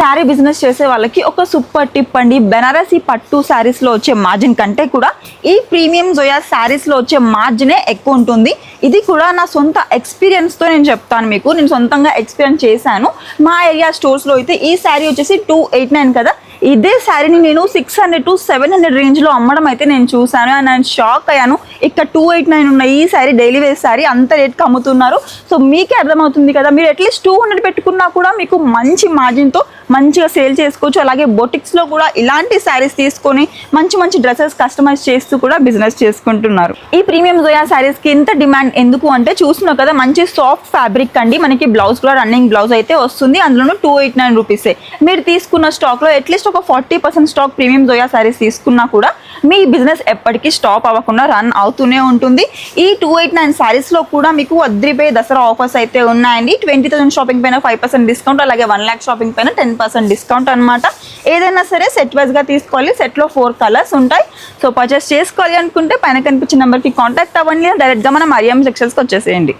Sari business చేసే వాళ్ళకి ఒక సూపర్ టిప్ అండి. బెనారసీ పట్టు శారీస్లో వచ్చే మార్జిన్ కంటే కూడా ఈ ప్రీమియం జోయా శారీస్లో వచ్చే మార్జినే ఎక్కువ ఉంటుంది. ఇది కూడా నా సొంత ఎక్స్పీరియన్స్తో నేను చెప్తాను మీకు. నేను సొంతంగా ఎక్స్పీరియన్స్ చేశాను. మా ఏరియా స్టోర్స్లో అయితే ఈ శారీ వచ్చేసి 289 కదా, ఇదే శారీని నేను 600 to 700 రేంజ్లో అమ్మడం అయితే నేను చూశాను. అండ్ నేను షాక్ అయ్యాను. ఇక్కడ 289 ఉన్న ఈ శారీ డైలీ వేర్ శారీ అంత రేట్కి అమ్ముతున్నారు. సో మీకే అర్థమవుతుంది కదా, మీరు అట్లీస్ట్ 200 పెట్టుకున్నా కూడా మీకు మంచి మార్జిన్తో మంచిగా సేల్ చేసుకోవచ్చు. అలాగే బొటిక్స్లో కూడా ఇలాంటి శారీస్ తీసుకొని మంచి మంచి డ్రెస్సెస్ కస్టమైజ్ చేస్తూ కూడా బిజినెస్ చేసుకుంటున్నారు. ఈ ప్రీమియం జోయా శారీస్కి ఇంత డిమాండ్ ఎందుకు అంటే చూస్తున్నావు కదా, మంచి సాఫ్ట్ ఫ్యాబ్రిక్ అండి. మనకి బ్లౌజ్ కూడా రన్నింగ్ బ్లౌజ్ అయితే వస్తుంది. అందులోనూ 289 రూపీసే. మీరు తీసుకున్న స్టాక్లో అట్లీస్ట్ ఒక 40% స్టాక్ ప్రీమియం జోయా శారీస్ తీసుకున్నా కూడా మీ బిజినెస్ ఎప్పటికీ స్టాప్ అవ్వకుండా రన్ అవుతూనే ఉంటుంది. ఈ 289 శారీస్లో కూడా మీకు అద్రిపోయే దసరా ఆఫర్స్ అయితే ఉన్నాయండి. 20,000 షాపింగ్ పైన 5% డిస్కౌంట్, అలాగే 1 lakh షాపింగ్ పైన 10% డిస్కౌంట్ అనమాట. ఏదైనా సరే సెట్ వైజ్గా తీసుకోవాలి. సెట్లో 4 కలర్స్ ఉంటాయి. సో పర్చేస్ చేసుకోవాలి అనుకుంటే పైన కనిపించిన నెంబర్కి కాంటాక్ట్ అవ్వండి. డైరెక్ట్గా మనం ఐఎం సెక్షన్స్కి వచ్చేసేయండి.